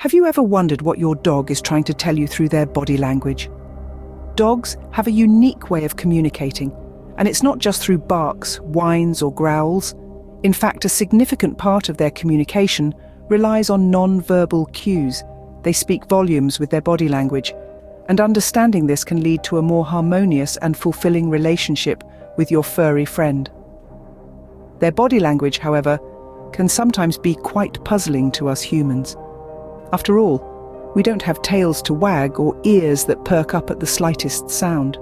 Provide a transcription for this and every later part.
Have you ever wondered what your dog is trying to tell you through their body language? Dogs have a unique way of communicating, and it's not just through barks, whines, or growls. In fact, a significant part of their communication relies on non-verbal cues. They speak volumes with their body language, and understanding this can lead to a more harmonious and fulfilling relationship with your furry friend. Their body language, however, can sometimes be quite puzzling to us humans. After all, we don't have tails to wag or ears that perk up at the slightest sound.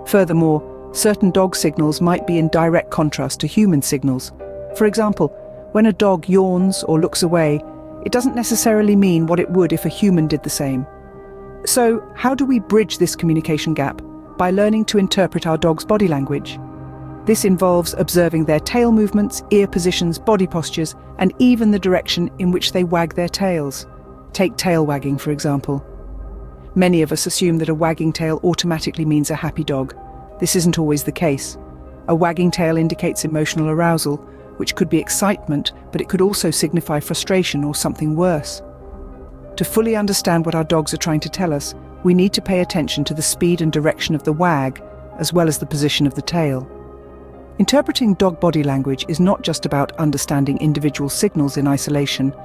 Furthermore, certain dog signals might be in direct contrast to human signals. For example, when a dog yawns or looks away, it doesn't necessarily mean what it would if a human did the same. So, how do we bridge this communication gap? By learning to interpret our dog's body language. This involves observing their tail movements, ear positions, body postures, and even the direction in which they wag their tails. Take tail wagging, for example. Many of us assume that a wagging tail automatically means a happy dog. This isn't always the case. A wagging tail indicates emotional arousal, which could be excitement, but it could also signify frustration or something worse. To fully understand what our dogs are trying to tell us, we need to pay attention to the speed and direction of the wag, as well as the position of the tail. Interpreting dog body language is not just about understanding individual signals in isolation.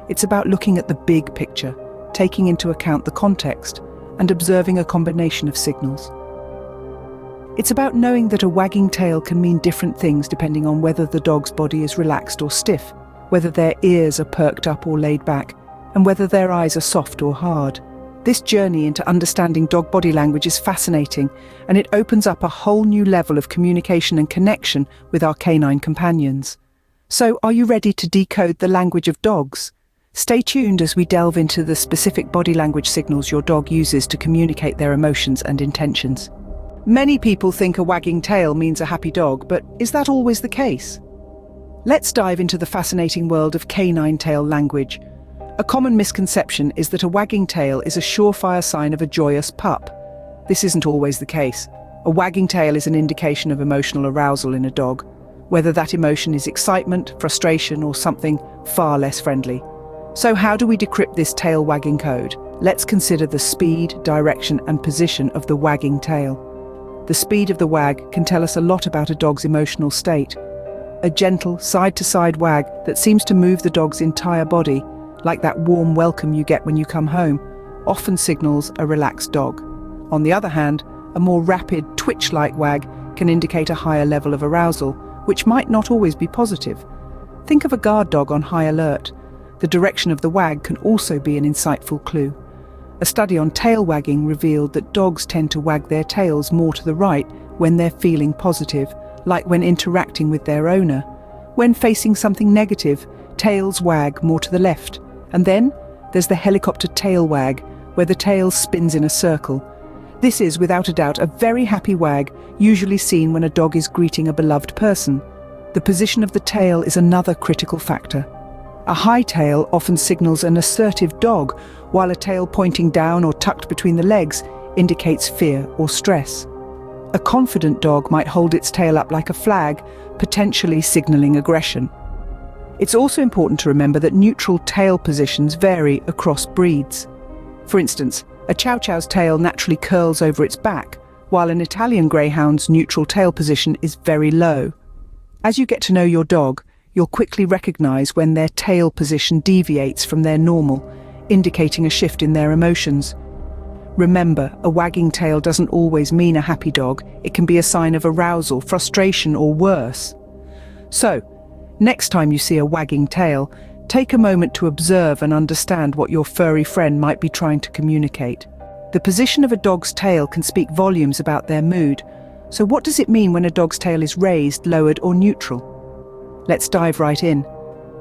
It's about looking at the big picture, taking into account the context, and observing a combination of signals. It's about knowing that a wagging tail can mean different things depending on whether the dog's body is relaxed or stiff, whether their ears are perked up or laid back, and whether their eyes are soft or hard. This journey into understanding dog body language is fascinating, and it opens up a whole new level of communication and connection with our canine companions. So, are you ready to decode the language of dogs? Stay tuned as we delve into the specific body language signals your dog uses to communicate their emotions and intentions. Many people think a wagging tail means a happy dog, but is that always the case? Let's dive into the fascinating world of canine tail language. A common misconception is that a wagging tail is a surefire sign of a joyous pup. This isn't always the case. A wagging tail is an indication of emotional arousal in a dog, whether that emotion is excitement, frustration, or something far less friendly. So how do we decrypt this tail wagging code? Let's consider the speed, direction, and position of the wagging tail. The speed of the wag can tell us a lot about a dog's emotional state. A gentle, side-to-side wag that seems to move the dog's entire body, like that warm welcome you get when you come home, often signals a relaxed dog. On the other hand, a more rapid, twitch-like wag can indicate a higher level of arousal, which might not always be positive. Think of a guard dog on high alert. The direction of the wag can also be an insightful clue. A study on tail wagging revealed that dogs tend to wag their tails more to the right when they're feeling positive, like when interacting with their owner. When facing something negative, tails wag more to the left. And then there's the helicopter tail wag, where the tail spins in a circle. This is, without a doubt, a very happy wag, usually seen when a dog is greeting a beloved person. The position of the tail is another critical factor. A high tail often signals an assertive dog, while a tail pointing down or tucked between the legs indicates fear or stress. A confident dog might hold its tail up like a flag, potentially signaling aggression. It's also important to remember that neutral tail positions vary across breeds. For instance, a Chow Chow's tail naturally curls over its back, while an Italian Greyhound's neutral tail position is very low. As you get to know your dog, you'll quickly recognize when their tail position deviates from their normal, indicating a shift in their emotions. Remember, a wagging tail doesn't always mean a happy dog. It can be a sign of arousal, frustration, or worse. So, next time you see a wagging tail, take a moment to observe and understand what your furry friend might be trying to communicate. The position of a dog's tail can speak volumes about their mood. So what does it mean when a dog's tail is raised, lowered, or neutral? Let's dive right in.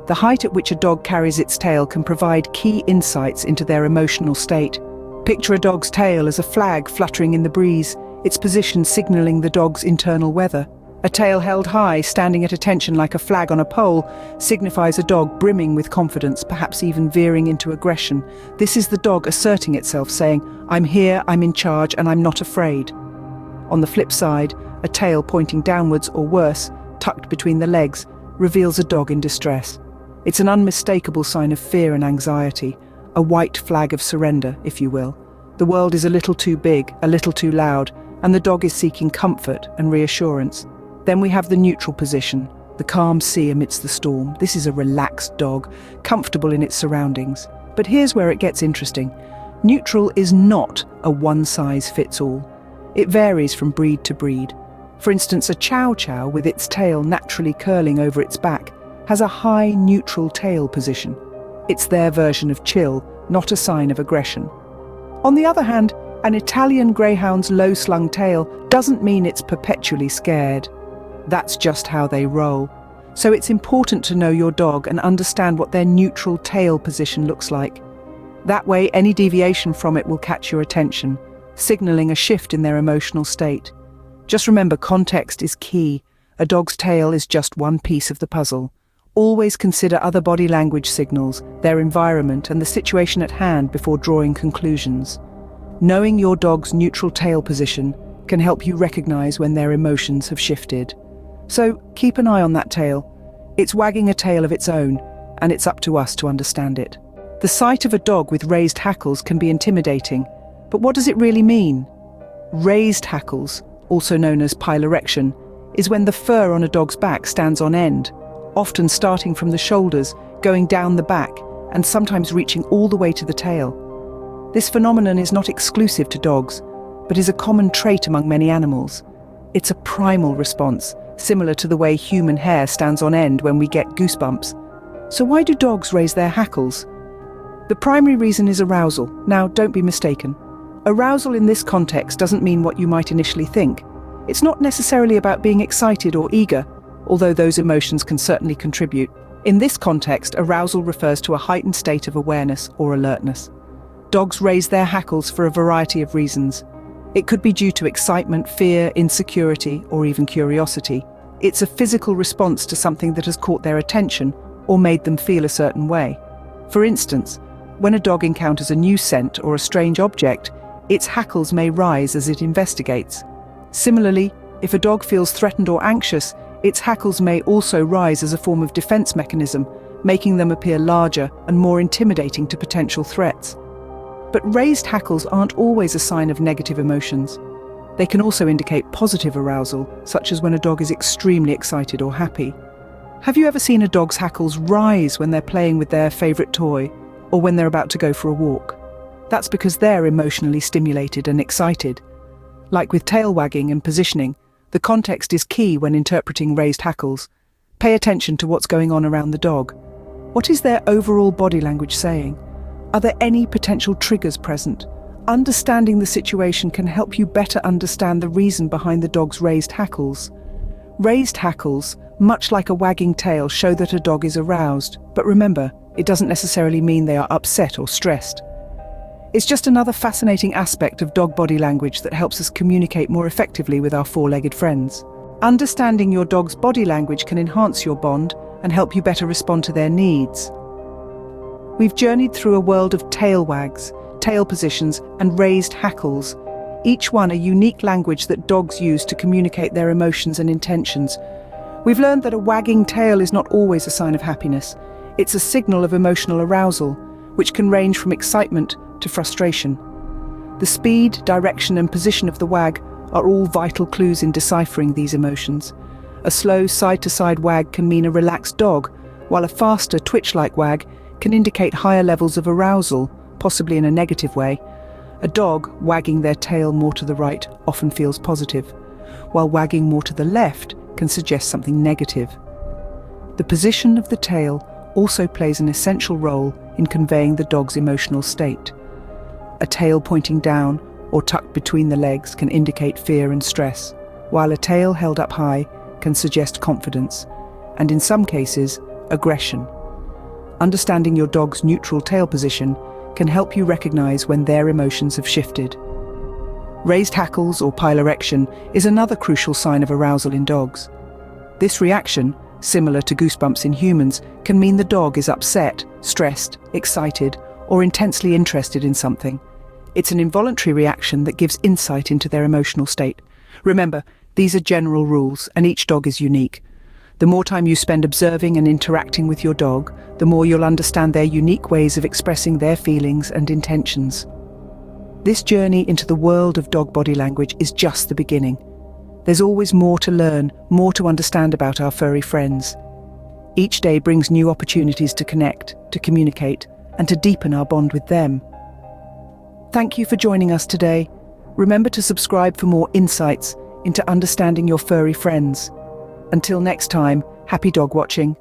The height at which a dog carries its tail can provide key insights into their emotional state. Picture a dog's tail as a flag fluttering in the breeze, its position signaling the dog's internal weather. A tail held high, standing at attention like a flag on a pole, signifies a dog brimming with confidence, perhaps even veering into aggression. This is the dog asserting itself, saying, "I'm here, I'm in charge, and I'm not afraid." On the flip side, a tail pointing downwards or worse, tucked between the legs, reveals a dog in distress. It's an unmistakable sign of fear and anxiety, a white flag of surrender, if you will. The world is a little too big, a little too loud, and the dog is seeking comfort and reassurance. Then we have the neutral position, the calm sea amidst the storm. This is a relaxed dog, comfortable in its surroundings. But here's where it gets interesting. Neutral is not a one-size-fits-all. It varies from breed to breed. For instance, a chow chow with its tail naturally curling over its back has a high neutral tail position. It's their version of chill, not a sign of aggression. On the other hand, an Italian greyhound's low-slung tail doesn't mean it's perpetually scared. That's just how they roll. So it's important to know your dog and understand what their neutral tail position looks like. That way, any deviation from it will catch your attention, signaling a shift in their emotional state. Just remember, context is key. A dog's tail is just one piece of the puzzle. Always consider other body language signals, their environment, and the situation at hand before drawing conclusions. Knowing your dog's neutral tail position can help you recognize when their emotions have shifted. So keep an eye on that tail. It's wagging a tail of its own, and it's up to us to understand it. The sight of a dog with raised hackles can be intimidating, but what does it really mean? Raised hackles, also known as pilorection, is when the fur on a dog's back stands on end, often starting from the shoulders, going down the back, and sometimes reaching all the way to the tail. This phenomenon is not exclusive to dogs, but is a common trait among many animals. It's a primal response, similar to the way human hair stands on end when we get goosebumps. So why do dogs raise their hackles? The primary reason is arousal. Now, don't be mistaken. Arousal in this context doesn't mean what you might initially think. It's not necessarily about being excited or eager, although those emotions can certainly contribute. In this context, arousal refers to a heightened state of awareness or alertness. Dogs raise their hackles for a variety of reasons. It could be due to excitement, fear, insecurity, or even curiosity. It's a physical response to something that has caught their attention or made them feel a certain way. For instance, when a dog encounters a new scent or a strange object, its hackles may rise as it investigates. Similarly, if a dog feels threatened or anxious, its hackles may also rise as a form of defense mechanism, making them appear larger and more intimidating to potential threats. But raised hackles aren't always a sign of negative emotions. They can also indicate positive arousal, such as when a dog is extremely excited or happy. Have you ever seen a dog's hackles rise when they're playing with their favorite toy, or when they're about to go for a walk? That's because they're emotionally stimulated and excited. Like with tail wagging and positioning, the context is key when interpreting raised hackles. Pay attention to what's going on around the dog. What is their overall body language saying? Are there any potential triggers present? Understanding the situation can help you better understand the reason behind the dog's raised hackles. Raised hackles, much like a wagging tail, show that a dog is aroused, but remember, it doesn't necessarily mean they are upset or stressed. It's just another fascinating aspect of dog body language that helps us communicate more effectively with our four-legged friends. Understanding your dog's body language can enhance your bond and help you better respond to their needs. We've journeyed through a world of tail wags, tail positions, and raised hackles, each one a unique language that dogs use to communicate their emotions and intentions. We've learned that a wagging tail is not always a sign of happiness. It's a signal of emotional arousal, which can range from excitement to frustration. The speed, direction, and position of the wag are all vital clues in deciphering these emotions. A slow side-to-side wag can mean a relaxed dog, while a faster twitch-like wag can indicate higher levels of arousal, possibly in a negative way. A dog wagging their tail more to the right often feels positive, while wagging more to the left can suggest something negative. The position of the tail also plays an essential role in conveying the dog's emotional state. A tail pointing down or tucked between the legs can indicate fear and stress, while a tail held up high can suggest confidence, and in some cases, aggression. Understanding your dog's neutral tail position can help you recognize when their emotions have shifted. Raised hackles or pilorection is another crucial sign of arousal in dogs. This reaction, similar to goosebumps in humans, can mean the dog is upset, stressed, excited, or intensely interested in something. It's an involuntary reaction that gives insight into their emotional state. Remember, these are general rules, and each dog is unique. The more time you spend observing and interacting with your dog, the more you'll understand their unique ways of expressing their feelings and intentions. This journey into the world of dog body language is just the beginning. There's always more to learn, more to understand about our furry friends. Each day brings new opportunities to connect, to communicate, and to deepen our bond with them. Thank you for joining us today. Remember to subscribe for more insights into understanding your furry friends. Until next time, happy dog watching.